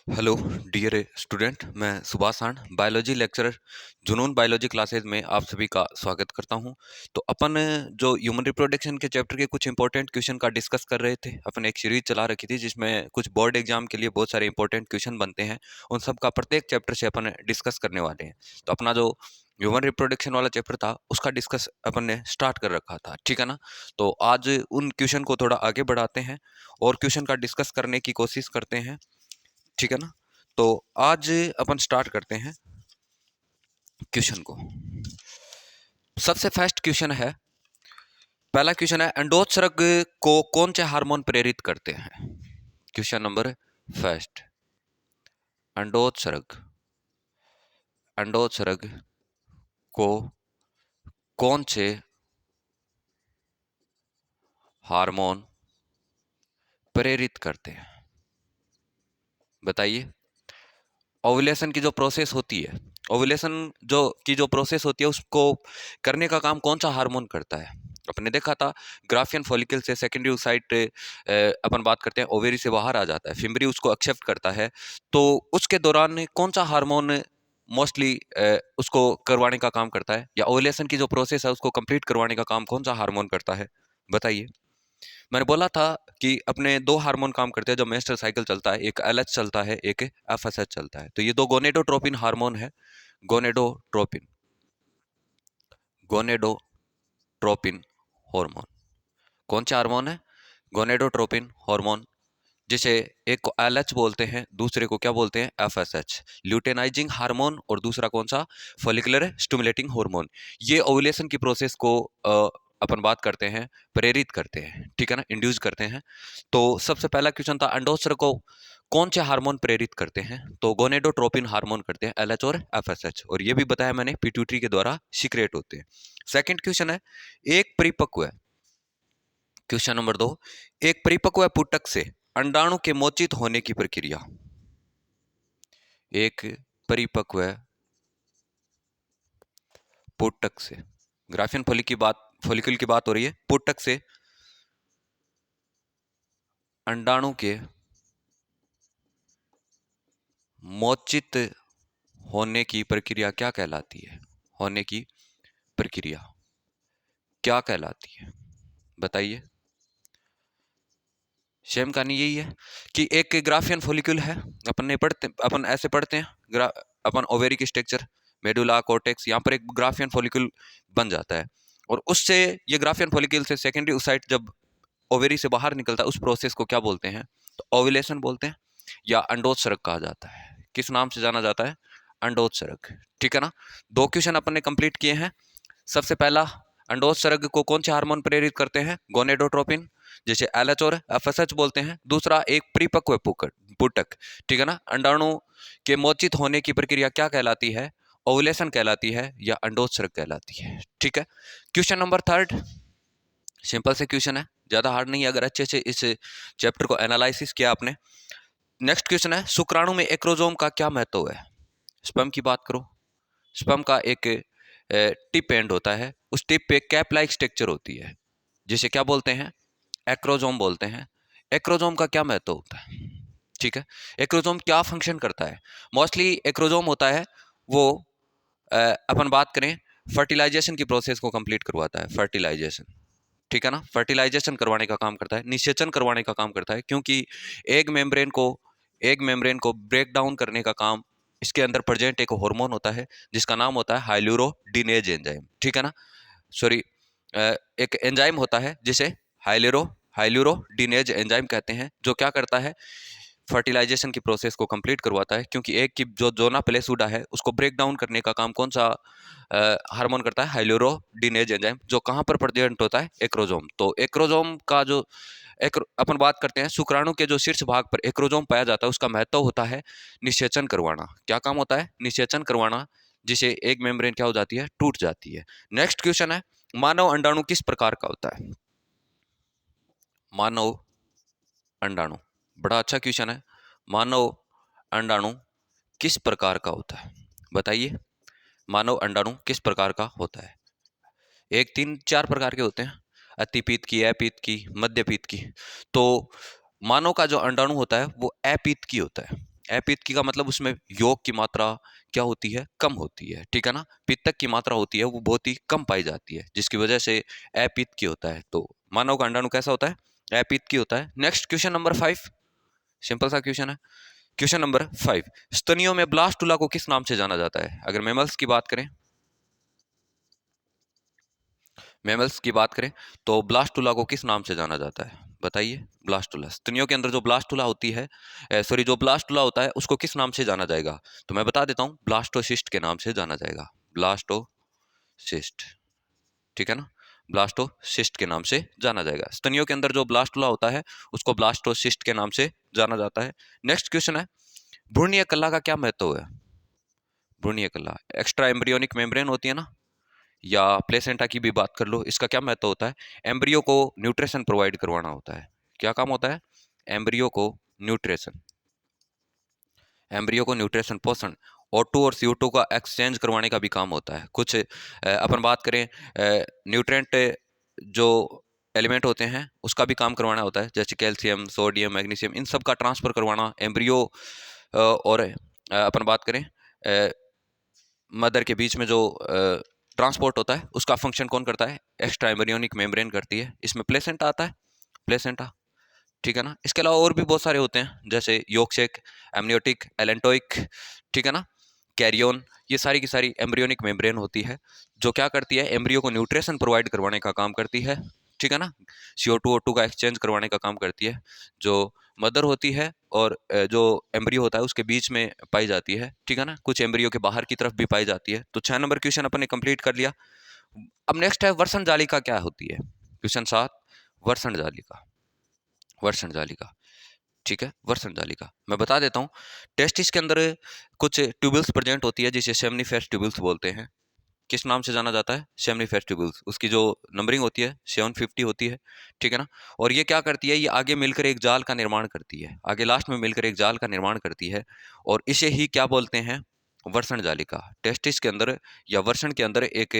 Hello dear student, मैं सुभाष सांड biology lecturer जुनून बायोलॉजी क्लासेज में आप सभी का स्वागत करता हूं। तो अपन जो ह्यूमन रिप्रोडक्शन के चैप्टर के कुछ इंपॉर्टेंट क्वेश्चन का डिस्कस कर रहे थे। अपन एक सीरीज चला रखी थी जिसमें कुछ बोर्ड एग्जाम के लिए बहुत सारे इंपॉर्टेंट क्वेश्चन बनते हैं। उन सब का प्रत्येक चैप्टर से अपन डिस्कस करने वाले हैं। तो अपना जो ह्यूमन रिप्रोडक्शन वाला चैप्टर था उसका डिस्कस अपन ने स्टार्ट कर रखा था, ठीक है ना। तो आज उन क्वेश्चन को थोड़ा आगे बढ़ाते हैं और क्वेश्चन का डिस्कस करने की कोशिश करते हैं, ठीक है ना। तो आज अपन स्टार्ट करते हैं क्वेश्चन को। सबसे फर्स्ट क्वेश्चन है, पहला क्वेश्चन है, अंडोत्सर्ग को कौन से हार्मोन प्रेरित करते हैं। क्वेश्चन नंबर फर्स्ट, अंडोत्सर्ग अंडोत्सर्ग को कौन से हार्मोन प्रेरित करते हैं, बताइए। ओव्यूलेशन की जो प्रोसेस होती है, ओव्यूलेशन जो प्रोसेस होती है उसको करने का काम कौन सा हार्मोन करता है। अपने देखा था ग्राफियन फॉलिकल से सेकेंडरी ओसाइट अपन बात करते हैं ओवेरी से बाहर आ जाता है, फिम्बरी उसको एक्सेप्ट करता है। तो उसके दौरान कौन सा हार्मोन मोस्टली उसको करवाने का काम करता है, या ओव्यूलेशन की जो प्रोसेस है उसको कंप्लीट करवाने का काम कौन सा हार्मोन करता है, बताइए। मैंने बोला था कि अपने दो हार्मोन काम करते हैं जो मेंस्ट्रुअल साइकिल चलता है, एक एलएच चलता है, एक एफएसएच चलता है। तो ये दो गोनेडोट्रोपिन हार्मोन है। गोनेडोट्रोपिन गोनेडोट्रोपिन हार्मोन कौन सा हार्मोन है, गोनेडोट्रोपिन हार्मोन, जिसे एक को एलएच बोलते हैं, दूसरे को क्या बोलते हैं, एफएसएच, ल्यूटेनाइजिंग हार्मोन, और दूसरा कौन सा, फॉलिकुलर स्टिमुलेटिंग हार्मोन। ये ओव्यूलेशन की प्रोसेस को अपन बात करते हैं प्रेरित करते हैं, ठीक है ना, इंड्यूस करते हैं। तो सबसे पहला क्वेश्चन था, अंडोत्सर्ग को कौन से हार्मोन प्रेरित करते हैं। तो गोनेडोट्रोपिन हार्मोन करते हैं, एलएच और एफएसएच, और ये भी बताया मैंने पिट्यूटरी के द्वारा सीक्रेट होते हैं। सेकंड क्वेश्चन है, एक परिपक्व है, क्वेश्चन नंबर 2, एक परिपक्व पुटक से अंडाणु के मोचित होने की प्रक्रिया। एक परिपक्व पुटक से, ग्राफियन फॉलिकल की बात हो रही है, पुटक से अंडाणु के मोचित होने की प्रक्रिया क्या कहलाती है, होने की प्रक्रिया क्या कहलाती है, बताइए। सेम कहानी यही है कि एक ग्राफियन फॉलिक्यूल है, अपन ऐसे पढ़ते हैं, अपन ओवेरिक स्ट्रक्चर, मेडुला, कॉर्टेक्स, यहाँ पर एक ग्राफियन फॉलिक्यूल बन जाता है, और उससे ये ग्राफियन फॉलिक्यूल से सेकेंडरी ओसाइट जब ओवेरी से बाहर निकलता है, उस प्रोसेस को क्या बोलते हैं, तो ओव्यूलेशन बोलते हैं, या अंडोत्सर्ग कहा जाता है। किस नाम से जाना जाता है, अंडोत्सर्ग, ठीक है ना। दो क्वेश्चन अपन ने कंप्लीट किए हैं। सबसे पहला, अंडोत्सर्ग को कौन से हार्मोन प्रेरित करते हैं, गोनेडोट्रोपिन, जिसे एलएच और एफएसएच बोलते हैं। दूसरा, एक परिपक्व पुटक, ठीक है ना, अंडाणु के मोचित होने की प्रक्रिया क्या कहलाती है, ओव्यूलेशन कहलाती है, या अंडोत्सर्ग कहलाती है, ठीक है। क्वेश्चन नंबर थर्ड, सिंपल से क्वेश्चन है, ज्यादा हार्ड नहीं है अगर अच्छे से इस चैप्टर को एनालिसिस किया आपने। नेक्स्ट क्वेश्चन है, शुक्राणु में एक्रोजोम का क्या महत्व है। स्पर्म की बात करो, स्पर्म का एक टिप एंड होता है, उस टिप पे कैप लाइक स्ट्रक्चर होती है, जिसे क्या बोलते हैं, एक्रोजोम बोलते हैं। एक्रोजोम का क्या महत्व होता है, ठीक है। एक्रोजोम क्या फंक्शन करता है, मोस्टली एक्रोजोम होता है वो अपन बात करें फर्टिलाइजेशन की प्रोसेस को कंप्लीट करवाता है, फर्टिलाइजेशन, ठीक है ना, फर्टिलाइजेशन करवाने का काम करता है, निषेचन करवाने का काम करता है, क्योंकि एग मेम्ब्रेन को ब्रेक डाउन करने का काम इसके अंदर प्रेजेंट एक हार्मोन होता है जिसका नाम होता है हाइल्यूरोडिनेज एंजाइम, ठीक है ना, सॉरी, एक एंजाइम होता है जिसे हाइल्यूरोडिनेज एंजाइम कहते हैं, जो क्या करता है, फर्टिलाइजेशन की प्रोसेस को कंप्लीट करवाता है, क्योंकि एग की जो जोना पेलेसुडा है उसको ब्रेक डाउन करने का काम कौन सा हार्मोन करता है, हाइल्यूरोडिनेज एंजाइम, जो कहाँ पर प्रेजेंट होता है, एक्रोजोम। तो एक्रोजोम का जो एक अपन बात करते हैं, शुक्राणु के जो शीर्ष भाग पर एक्रोजोम पाया जाता है, उसका महत्व होता है निषेचन करवाना। क्या काम होता है, निषेचन करवाना, जिसे एग मेम्ब्रेन क्या हो जाती है, टूट जाती है। नेक्स्ट क्वेश्चन है, मानव अंडाणु किस प्रकार का होता है। मानव अंडाणु, बड़ा अच्छा क्वेश्चन है, मानव अंडाणु किस प्रकार का होता है, बताइए। मानव अंडाणु किस प्रकार का होता है, एक तीन चार प्रकार के होते हैं, अतिपीत की, अपीत की, मध्यपीत की। तो मानव का जो अंडाणु होता है वो अपीत की होता है। अपित्त का मतलब उसमें योग की मात्रा क्या होती है, कम होती है, ठीक है ना। पित्तक की मात्रा होती है वो बहुत ही कम पाई जाती है, जिसकी वजह से अपित्त की होता है। तो मानव का अंडाणु कैसा होता है, अपित्त की होता है। नेक्स्ट क्वेश्चन नंबर 5, सिंपल सा क्वेश्चन है। क्वेश्चन नंबर 5, स्तनियों में ब्लास्टुला को किस नाम से जाना जाता है। अगर मैमल्स की बात करें, मैमल्स की बात करें तो ब्लास्टुला को किस नाम से जाना जाता है, बताइए। ब्लास्टुला, स्तनियों के अंदर जो ब्लास्टुला होती है, सॉरी जो ब्लास्टुला होता है उसको किस नाम से जाना जाएगा, तो मैं बता देता हूँ, ब्लास्टोसिस्ट के नाम से जाना जाएगा। ब्लास्टोसिस्ट, ठीक है ना, ब्लास्टोसिस्ट के नाम से जाना जाएगा। स्तनियों के अंदर जो ब्लास्टुला होता है उसको ब्लास्टोसिस्ट के नाम से जाना जाता है। नेक्स्ट क्वेश्चन है, भ्रूणीय कला का क्या महत्व है। भ्रूणीय कला, एक्स्ट्रा एम्ब्रियोनिक मेम्ब्रेन होती है ना, या प्लेसेंटा की भी बात कर लो, इसका क्या महत्व होता है, एम्ब्रियो को न्यूट्रिशन प्रोवाइड करवाना होता है। क्या काम होता है, एम्ब्रियो को न्यूट्रिशन, एम्ब्रियो को न्यूट्रिशन, पोषण, O2 और CO2 का एक्सचेंज करवाने का भी काम होता है। कुछ अपन बात करें न्यूट्रेंट जो एलिमेंट होते हैं उसका भी काम करवाना होता है, जैसे कैल्शियम, सोडियम, मैग्नीशियम, इन सब का ट्रांसफर करवाना एम्ब्रियो और अपन बात करें मदर के बीच में जो ट्रांसपोर्ट होता है उसका फंक्शन कौन करता है, एक्स्ट्रा एम्ब्रियोनिक मेम्ब्रेन करती है। इसमें प्लेसेंटा आता है, प्लेसेंटा, ठीक है ना। इसके अलावा और भी बहुत सारे होते हैं, जैसे योगशेक, एमनियोटिक, एलेंटोइक, ठीक है ना, कैरियन, ये सारी की सारी एम्ब्रियोनिक मेम्ब्रेन होती है जो क्या करती है, एम्ब्रियो को न्यूट्रिशन प्रोवाइड करवाने का काम करती है, ठीक है ना। CO2 O2 का एक्सचेंज करवाने का काम करती है, जो मदर होती है और जो एम्ब्रियो होता है उसके बीच में पाई जाती है, ठीक है ना। कुछ एम्ब्रियो के बाहर की तरफ भी पाई जाती है। तो 6 नंबर क्वेश्चन अपन ने कंप्लीट कर लिया। अब नेक्स्ट है वर्षण जालिका क्या होती है, क्वेश्चन 7, वर्षण जालिका, वर्षण जालिका, ठीक है। वर्षण जालिका मैं बता देता हूँ, टेस्टिस के अंदर कुछ ट्यूबल्स प्रेजेंट होती है जिसे सेमनीफेरस ट्यूबल्स बोलते हैं। किस नाम से जाना जाता है, सेमनीफेरस ट्यूबल्स। उसकी जो नंबरिंग होती है 750 होती है, ठीक है ना। और ये क्या करती है, ये आगे मिलकर एक जाल का निर्माण करती है, आगे लास्ट में मिलकर एक जाल का निर्माण करती है, और इसे ही क्या बोलते हैं, वर्षण जालिका। टेस्टिस के अंदर या वर्षण के अंदर एक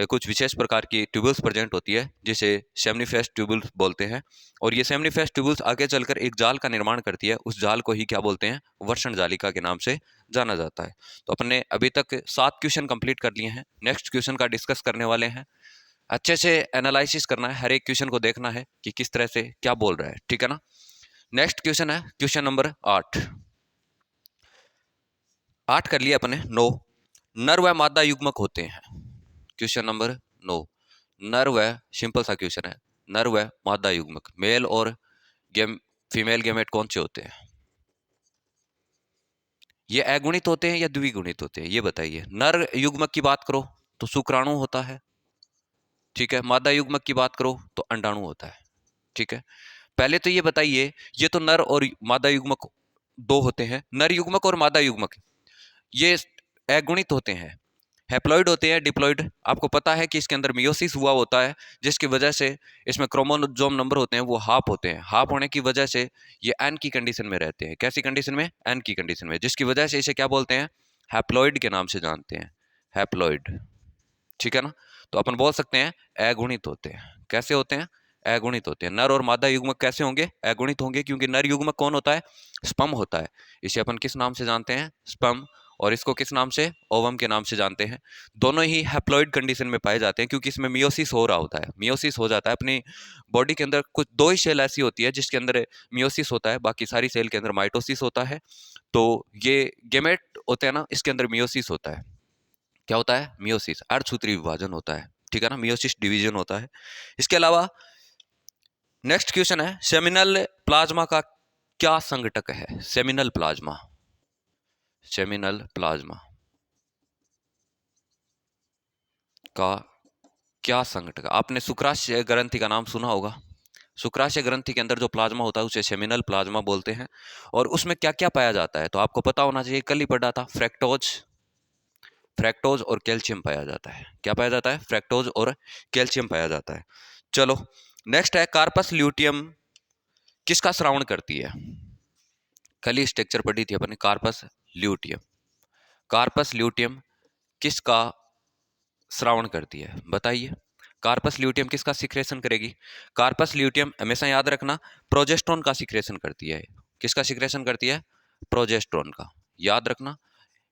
कुछ विशेष प्रकार की ट्यूबल्स प्रेजेंट होती है जिसे सेमनीफेरस ट्यूबल्स बोलते हैं, और ये सेमनीफेरस ट्यूबल्स आगे चलकर एक जाल का निर्माण करती है, उस जाल को ही क्या बोलते हैं, वर्षण जालिका के नाम से जाना जाता है। तो अपन ने अभी तक 7 क्वेश्चन कंप्लीट कर लिए हैं। नेक्स्ट क्वेश्चन का डिस्कस करने वाले हैं। अच्छे से एनालिसिस करना है, हर एक क्वेश्चन को देखना है कि किस तरह से क्या बोल रहा है, ठीक है ना। नेक्स्ट क्वेश्चन है क्वेश्चन नंबर 8, 8 कर लिया अपने। 9, नर व मादा युग्मक होते हैं। क्वेश्चन नंबर 9, नर व, सिंपल सा क्वेश्चन है, नर व मादा युग्मक, मेल और गेम फीमेल गेमेट कौन से होते हैं। ये अगुणित होते हैं या द्विगुणित होते हैं, ये बताइए। नर युग्मक की बात करो तो शुक्राणु होता है, ठीक है। मादा युग्मक की बात करो तो अंडाणु होता है, ठीक है। पहले तो ये बताइए, ये तो नर और मादा युग्मक दो होते हैं, नर युग्मक और मादा युग्मक, ये अगुणित होते हैं, हैप्लॉइड होते हैं, डिप्लॉइड। आपको पता है कि इसके अंदर मियोसिस हुआ होता है, जिसकी वजह से इसमें क्रोमोसोम नंबर होते हैं वो हाफ होते हैं, हाफ होने की वजह से ये एन की कंडीशन में रहते हैं। कैसी कंडीशन में, एन की कंडीशन में, जिसकी वजह से इसे क्या बोलते हैं, हैप्लॉइड के नाम से जानते हैं, हैप्लॉइड, ठीक है ना। तो अपन बोल सकते हैं अगुणित होते हैं। कैसे होते हैं, अगुणित होते हैं। नर और मादा युग्मक कैसे होंगे, अगुणित होंगे, क्योंकि नर युग्मक कौन होता है, स्पर्म होता है। इसे अपन किस नाम से जानते हैं, स्पर्म, और इसको किस नाम से, ओवम के नाम से जानते हैं। दोनों ही हैप्लॉइड कंडीशन में पाए जाते हैं, क्योंकि इसमें मियोसिस हो रहा होता है, मियोसिस हो जाता है। अपनी बॉडी के अंदर कुछ दो ही सेल ऐसी होती है जिसके अंदर मियोसिस होता है, बाकी सारी सेल के अंदर माइटोसिस होता है। तो ये गेमेट होते हैं ना, इसके अंदर मियोसिस होता है। क्या होता है, मियोसिस, अर्धसूत्री विभाजन होता है, ठीक है ना, मियोसिस डिवीजन होता है। इसके अलावा नेक्स्ट क्वेश्चन है, सेमिनल प्लाज्मा का क्या संघटक है, सेमिनल प्लाज्मा, सेमिनल प्लाज्मा का क्या संघटक। आपने शुक्राशय ग्रंथि का नाम सुना होगा। शुक्राशय ग्रंथि के अंदर जो प्लाज्मा होता है उसे सेमिनल प्लाज्मा बोलते हैं। और उसमें क्या क्या पाया जाता है, तो आपको पता होना चाहिए, कल ही पढ़ा था, फ्रैक्टोज, फ्रैक्टोज और कैल्शियम पाया जाता है। क्या पाया जाता है, फ्रैक्टोज और कैल्शियम पाया जाता है। चलो नेक्स्ट है, कार्पस ल्यूटियम किसका श्रावण करती है। कल ही स्ट्रक्चर पढ़ी थी अपने, कार्पस ल्यूटियम, कार्पस ल्यूटियम किसका श्रावण करती है, बताइए। कार्पस ल्यूटियम किसका सिक्रेशन करेगी, कार्पस ल्यूटियम हमेशा याद रखना प्रोजेस्टेरोन का सिक्रेशन करती है। किसका सिक्रेशन करती है, प्रोजेस्टेरोन का, याद रखना,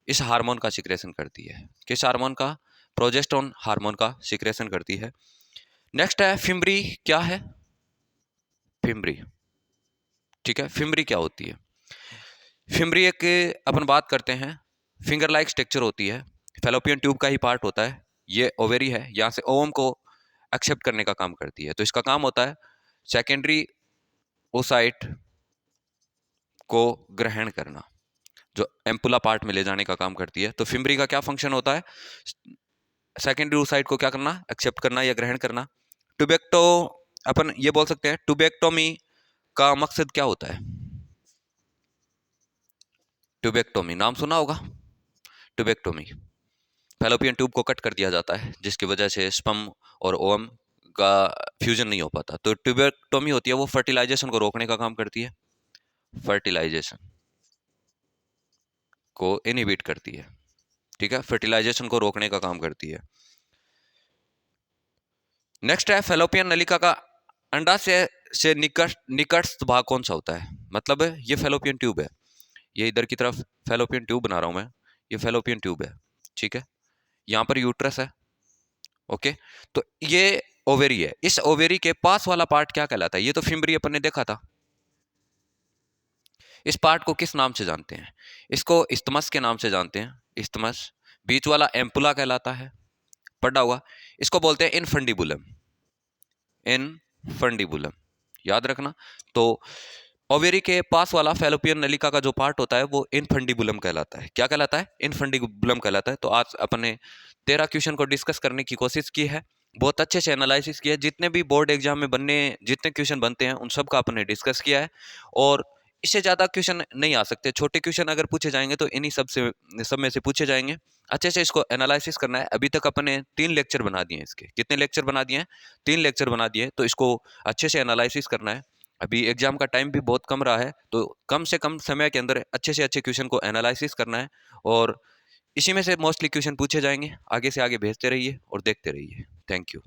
इस हार्मोन का सिक्रेशन करती है। किस हार्मोन का? प्रोजेस्टेरोन हार्मोन का सिक्रेशन करती है। नेक्स्ट है फिम्बरी। क्या है? फिम्बरी। ठीक है, फिम्बरी क्या होती है? फिम्बरी एक, अपन बात करते हैं, फिंगर लाइक स्ट्रक्चर होती है, फेलोपियन ट्यूब का ही पार्ट होता है। ये ओवेरी है, यहाँ से ओवम को एक्सेप्ट करने का काम करती है। तो इसका काम होता है सेकेंडरी ओसाइट को ग्रहण करना, जो एम्पुला पार्ट में ले जाने का काम करती है। तो फिम्बरी का क्या फंक्शन होता है? सेकेंडरी ओसाइट को क्या करना? एक्सेप्ट करना या ग्रहण करना। ट्यूबेक्टो, अपन ये बोल सकते हैं ट्यूबेक्टोमी का मकसद क्या होता है? ट्यूबेक्टोमी नाम सुना होगा। ट्यूबेक्टोमी, फैलोपियन ट्यूब को कट कर दिया जाता है, जिसकी वजह से स्पर्म और ओवम का फ्यूजन नहीं हो पाता। तो ट्यूबेक्टोमी होती है वो फर्टिलाइजेशन को रोकने का काम करती है, फर्टिलाइजेशन को इनहिबिट करती है। ठीक है, फर्टिलाइजेशन को रोकने का काम करती है। नेक्स्ट है फैलोपियन नलिका का अंडाशय से निकटस्थ भाग कौन सा होता है? मतलब ये फैलोपियन ट्यूब है, ये इधर की तरफ फैलोपियन ट्यूब बना रहा हूं मैं, ये फैलोपियन ट्यूब है। ठीक है, यहाँ पर यूट्रस है। ओके, तो ये ओवेरी है। इस ओवेरी के पास वाला पार्ट क्या कहलाता है? ये तो फिम्बरी अपन ने देखा था। इस पार्ट को किस नाम से जानते हैं? इसको इस्थमस के नाम से जानते हैं, इस्थमस। बीच वाला एम्पुला कहलाता है, पढ़ा हुआ। इसको बोलते हैं इनफंडिबुलम, इनफंडिबुलम, याद रखना। तो ओवेरी के पास वाला फैलोपियन नलिका का जो पार्ट होता है वो इनफंडिबुलम कहलाता है। क्या कहलाता है? इनफंडिबुलम कहलाता है। तो आज अपने 13 क्वेश्चन को डिस्कस करने की कोशिश की है, बहुत अच्छे से एनालिसिस किया है। जितने भी बोर्ड एग्जाम में बनने, जितने क्वेश्चन बनते हैं उन सब का अपने डिस्कस किया है। और इससे ज़्यादा क्वेश्चन नहीं आ सकते। छोटे क्वेश्चन अगर पूछे जाएंगे तो इन्हीं सब में से पूछे जाएंगे। अच्छे से इसको एनालिसिस करना है। अभी तक अपने 3 लेक्चर बना दिए हैं इसके। कितने लेक्चर बना दिए हैं? 3 लेक्चर बना दिए। तो इसको अच्छे से एनालिसिस करना है। अभी एग्जाम का टाइम भी बहुत कम रहा है, तो कम से कम समय के अंदर अच्छे से अच्छे क्वेश्चन को एनालिसिस करना है। और इसी में से मोस्टली क्वेश्चन पूछे जाएंगे। आगे से आगे भेजते रहिए और देखते रहिए। Thank you.